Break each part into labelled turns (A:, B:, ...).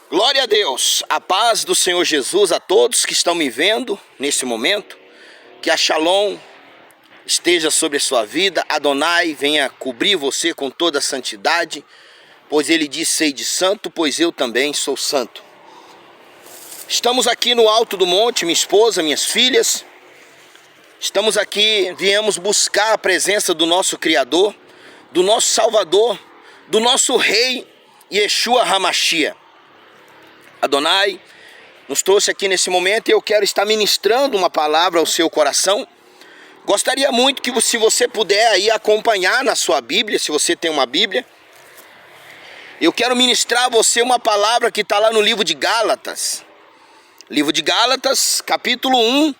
A: Glória a Deus, a paz do Senhor Jesus a todos que estão me vendo nesse momento, que a Shalom esteja sobre a sua vida, Adonai venha cobrir você com toda a santidade, pois ele diz: sede santo, pois eu também sou santo. Estamos aqui no alto do monte, minha esposa, minhas filhas, estamos aqui, viemos buscar a presença do nosso Criador, do nosso Salvador, do nosso Rei, Yeshua HaMashiach. Adonai nos trouxe aqui nesse momento e eu quero estar ministrando uma palavra ao seu coração. Gostaria muito que, se você puder aí acompanhar na sua Bíblia, se você tem uma Bíblia, eu quero ministrar a você uma palavra que está lá no livro de Gálatas. Livro de Gálatas, capítulo 1,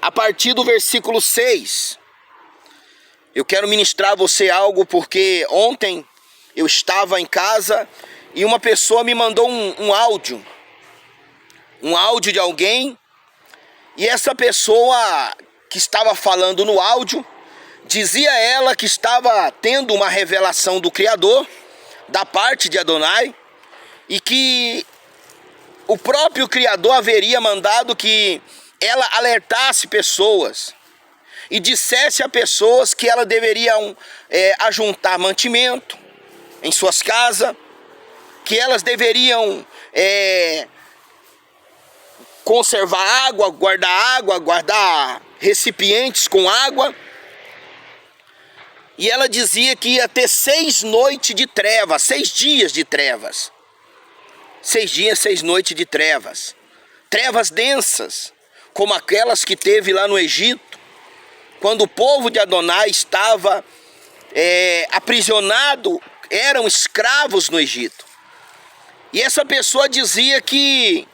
A: a partir do versículo 6. Eu quero ministrar a você algo porque ontem eu estava em casa e uma pessoa me mandou um áudio de alguém, e essa pessoa que estava falando no áudio, dizia ela que estava tendo uma revelação do Criador, da parte de Adonai, e que o próprio Criador haveria mandado que ela alertasse pessoas e dissesse a pessoas que elas deveriam ajuntar mantimento em suas casas, que elas deveriam conservar água, guardar recipientes com água. E ela dizia que ia ter 6 noites de trevas, 6 dias de trevas. 6 dias, 6 noites de trevas. Trevas densas, como aquelas que teve lá no Egito, quando o povo de Adonai estava aprisionado, eram escravos no Egito. E essa pessoa dizia que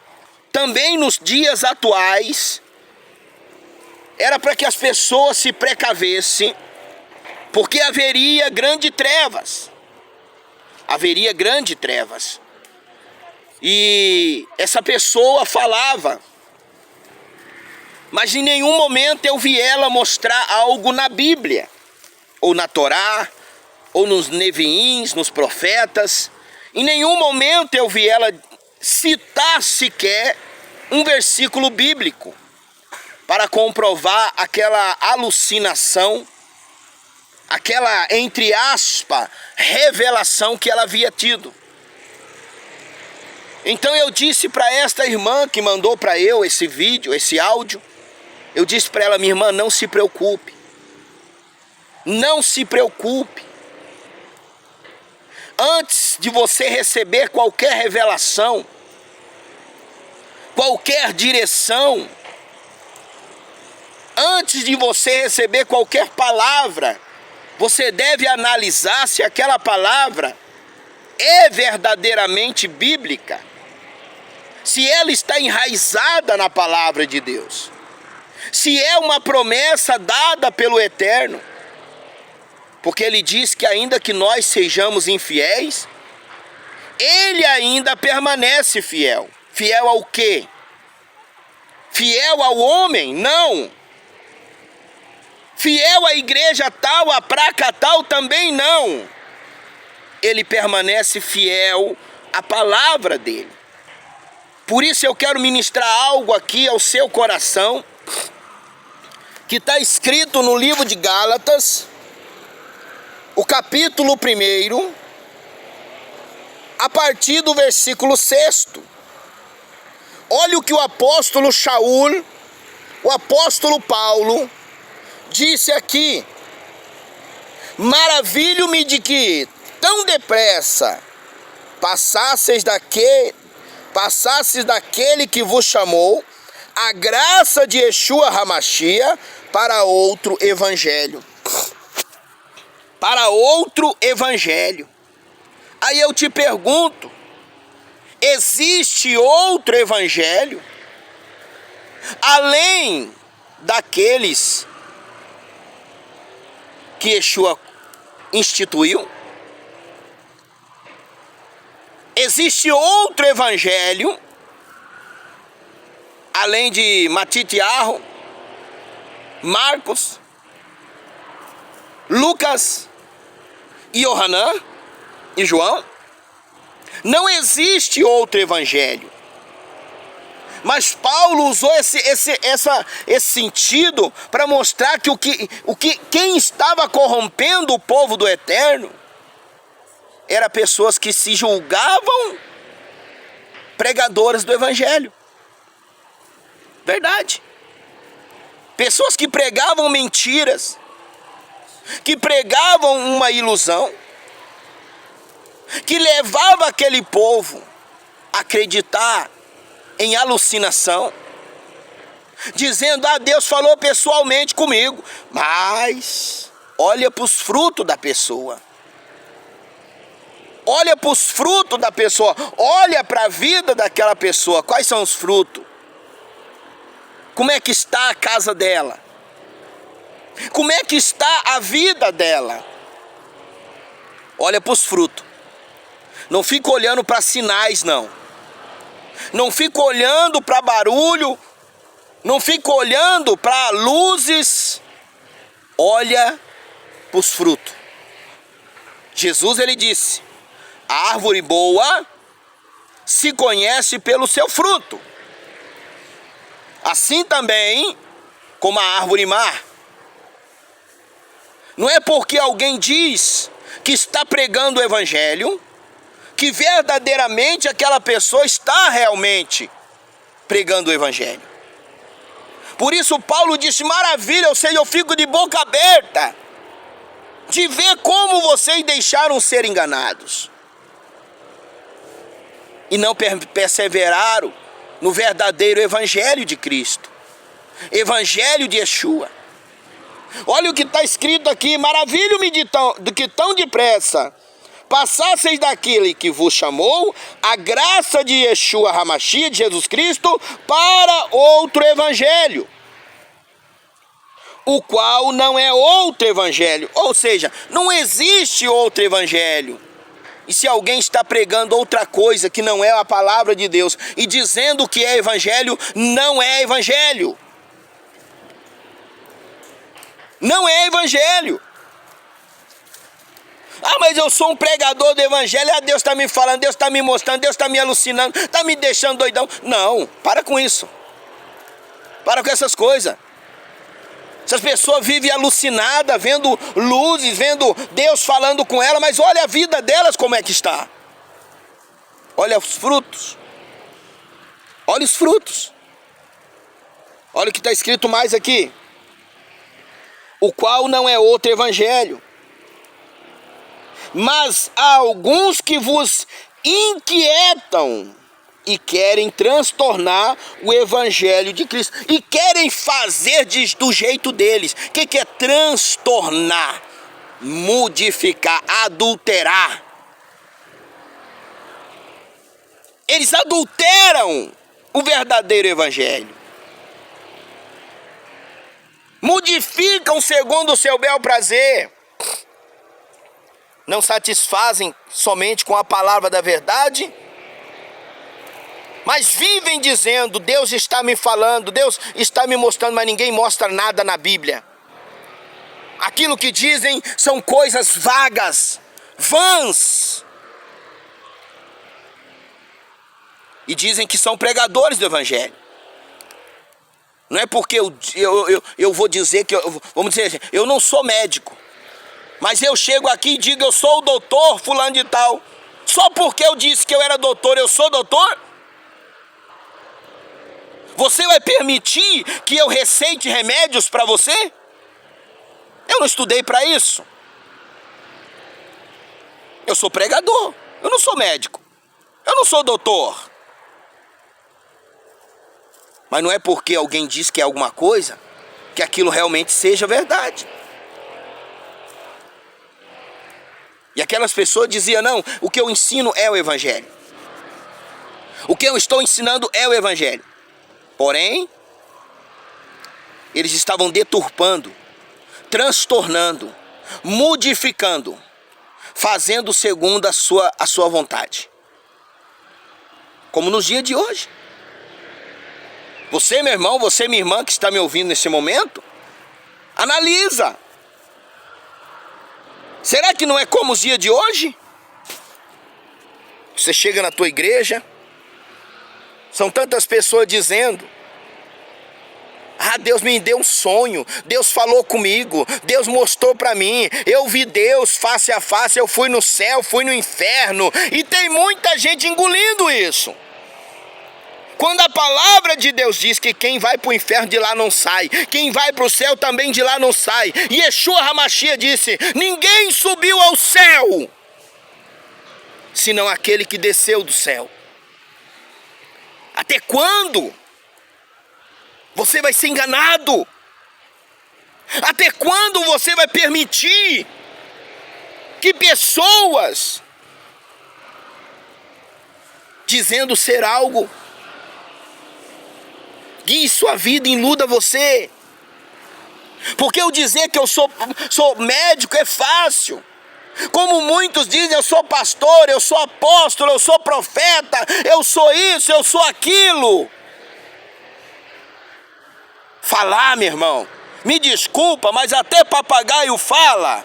A: também nos dias atuais era para que as pessoas se precavessem, porque haveria grande trevas. Haveria grande trevas. E essa pessoa falava, mas em nenhum momento eu vi ela mostrar algo na Bíblia, ou na Torá, ou nos Neviins, nos profetas. Em nenhum momento eu vi ela citar sequer um versículo bíblico para comprovar aquela alucinação, aquela, entre aspas, revelação que ela havia tido. Então eu disse para esta irmã que mandou para eu esse vídeo, esse áudio, eu disse para ela: minha irmã, não se preocupe. Não se preocupe. Antes de você receber qualquer revelação, qualquer direção, antes de você receber qualquer palavra, você deve analisar se aquela palavra é verdadeiramente bíblica, se ela está enraizada na palavra de Deus, se é uma promessa dada pelo Eterno. Porque ele diz que ainda que nós sejamos infiéis, ele ainda permanece fiel. Fiel ao quê? Fiel ao homem? Não. Fiel à igreja tal, à praca tal? Também não. Ele permanece fiel à palavra dele. Por isso eu quero ministrar algo aqui ao seu coração, que está escrito no livro de Gálatas, o capítulo 1, a partir do versículo 6. Olha o que o apóstolo Shaul, o apóstolo Paulo, disse aqui: maravilho-me de que tão depressa passasseis daquele que vos chamou a graça de Yeshua HaMashiach para outro evangelho. Para outro evangelho. Aí eu te pergunto, existe outro evangelho além daqueles que Yeshua instituiu? Existe outro evangelho além de Matitiarro, Marcos, Lucas e Yohanan e João? Não existe outro evangelho. Mas Paulo usou esse sentido para mostrar que quem estava corrompendo o povo do Eterno eram pessoas que se julgavam pregadoras do evangelho. Verdade. Pessoas que pregavam mentiras, que pregavam uma ilusão, que levava aquele povo a acreditar em alucinação, dizendo: Deus falou pessoalmente comigo. Mas olha para os frutos da pessoa. Olha para os frutos da pessoa. Olha para a vida daquela pessoa. Quais são os frutos? Como é que está a casa dela? Como é que está a vida dela? Olha para os frutos. Não fica olhando para sinais, não. Não fica olhando para barulho. Não fica olhando para luzes. Olha para os frutos. Jesus, ele disse: a árvore boa se conhece pelo seu fruto. Assim também como a árvore má. Não é porque alguém diz que está pregando o evangelho que verdadeiramente aquela pessoa está realmente pregando o evangelho. Por isso Paulo disse: maravilha, ou seja, eu fico de boca aberta de ver como vocês deixaram ser enganados e não perseveraram no verdadeiro evangelho de Cristo, evangelho de Yeshua. Olha o que está escrito aqui: maravilho-me de que tão depressa passasseis daquele que vos chamou a graça de Yeshua HaMashiach, de Jesus Cristo, para outro evangelho, o qual não é outro evangelho. Ou seja, não existe outro evangelho. E se alguém está pregando outra coisa que não é a palavra de Deus e dizendo que é evangelho, não é evangelho. Não é evangelho. Mas eu sou um pregador do evangelho. Deus está me falando, Deus está me mostrando, Deus está me alucinando, está me deixando doidão. Não, para com isso. Para com essas coisas. Essas pessoas vivem alucinadas, vendo luzes, vendo Deus falando com ela, mas olha a vida delas como é que está. Olha os frutos. Olha os frutos. Olha o que está escrito mais aqui: o qual não é outro evangelho, mas há alguns que vos inquietam e querem transtornar o evangelho de Cristo, e querem fazer do jeito deles. O que é transtornar? Modificar, adulterar. Eles adulteram o verdadeiro evangelho. Modificam segundo o seu bel prazer. Não satisfazem somente com a palavra da verdade, mas vivem dizendo: Deus está me falando, Deus está me mostrando, mas ninguém mostra nada na Bíblia. Aquilo que dizem são coisas vagas, vãs. E dizem que são pregadores do evangelho. Não é porque eu vou dizer que, vamos dizer assim, eu não sou médico, mas eu chego aqui e digo: eu sou o doutor fulano de tal. Só porque eu disse que eu era doutor, eu sou doutor? Você vai permitir que eu receite remédios para você? Eu não estudei para isso. Eu sou pregador, eu não sou médico, eu não sou doutor. Mas não é porque alguém diz que é alguma coisa que aquilo realmente seja verdade. E aquelas pessoas diziam: não, o que eu ensino é o evangelho. O que eu estou ensinando é o evangelho. Porém, eles estavam deturpando, transtornando, modificando, fazendo segundo a sua vontade. Como nos dias de hoje. Você, meu irmão, você, minha irmã, que está me ouvindo nesse momento, analisa. Será que não é como os dias de hoje? Você chega na tua igreja, são tantas pessoas dizendo: ah, Deus me deu um sonho, Deus falou comigo, Deus mostrou para mim, eu vi Deus face a face, eu fui no céu, fui no inferno. E tem muita gente engolindo isso. Quando a palavra de Deus diz que quem vai para o inferno de lá não sai, quem vai para o céu também de lá não sai. E Yeshua HaMashiach disse: ninguém subiu ao céu, senão aquele que desceu do céu. Até quando você vai ser enganado? Até quando você vai permitir que pessoas, dizendo ser algo, guie sua vida, iluda você? Porque eu dizer que eu sou médico é fácil. Como muitos dizem, eu sou pastor, eu sou apóstolo, eu sou profeta, eu sou isso, eu sou aquilo. Falar, meu irmão, me desculpa, mas até papagaio fala.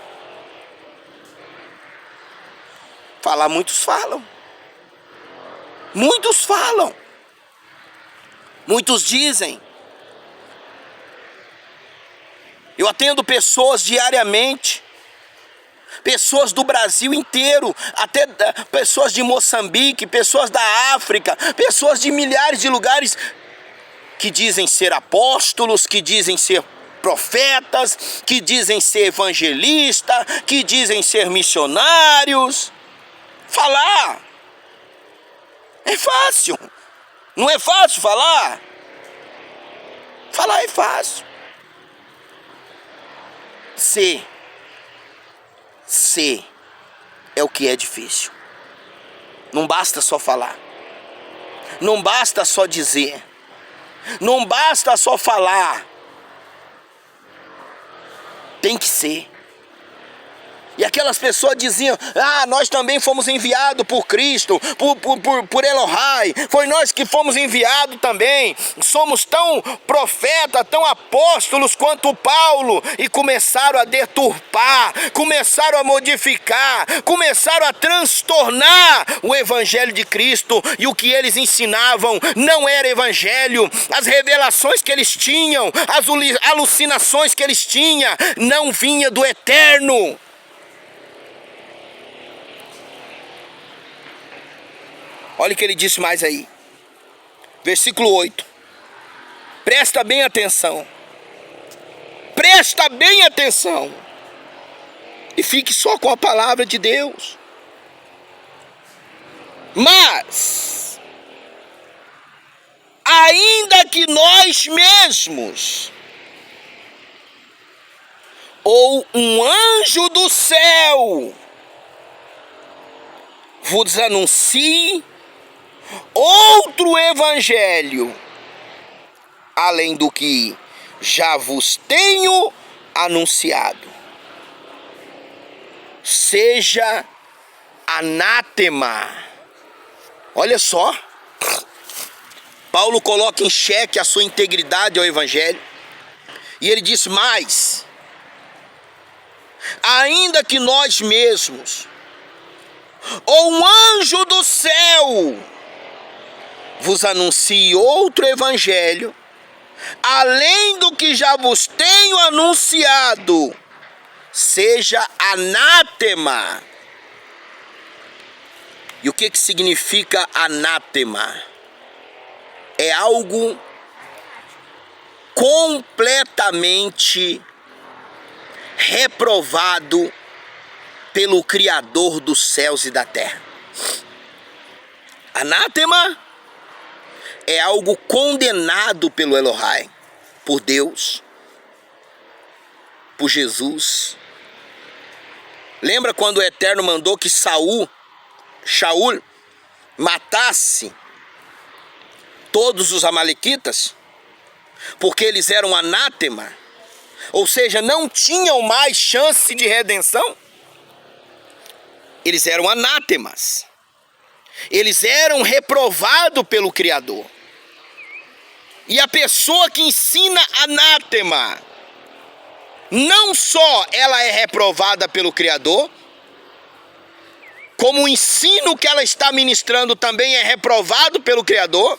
A: Falar, muitos falam. Muitos falam. Muitos dizem. Eu atendo pessoas diariamente, pessoas do Brasil inteiro, até pessoas de Moçambique, pessoas da África, pessoas de milhares de lugares que dizem ser apóstolos, que dizem ser profetas, que dizem ser evangelistas, que dizem ser missionários. Falar é fácil. Não é fácil falar? Falar é fácil. Ser é o que é difícil. Não basta só falar. Não basta só dizer. Não basta só falar. Tem que ser. E aquelas pessoas diziam: ah, nós também fomos enviados por Cristo, por Elohai, foi nós que fomos enviados também, somos tão profetas, tão apóstolos quanto Paulo. E começaram a deturpar, começaram a modificar, começaram a transtornar o evangelho de Cristo. E o que eles ensinavam não era evangelho. As revelações que eles tinham, as alucinações que eles tinham, não vinha do eterno. Olha o que ele disse mais aí. Versículo 8. Presta bem atenção. Presta bem atenção. E fique só com a palavra de Deus. Mas, ainda que nós mesmos, ou um anjo do céu, vos anuncie outro evangelho, além do que já vos tenho anunciado, seja anátema. Olha só, Paulo coloca em xeque a sua integridade ao evangelho, e ele diz mais: ainda que nós mesmos, ou um anjo do céu, vos anuncie outro evangelho, além do que já vos tenho anunciado, seja anátema. E o que significa anátema? É algo completamente reprovado pelo Criador dos céus e da terra. Anátema é algo condenado pelo Elohai, por Deus, por Jesus. Lembra quando o Eterno mandou que Shaul matasse todos os amalequitas? Porque eles eram anátema, ou seja, não tinham mais chance de redenção. Eles eram anátemas. Eles eram reprovados pelo Criador. E a pessoa que ensina anátema, não só ela é reprovada pelo Criador, como o ensino que ela está ministrando também é reprovado pelo Criador,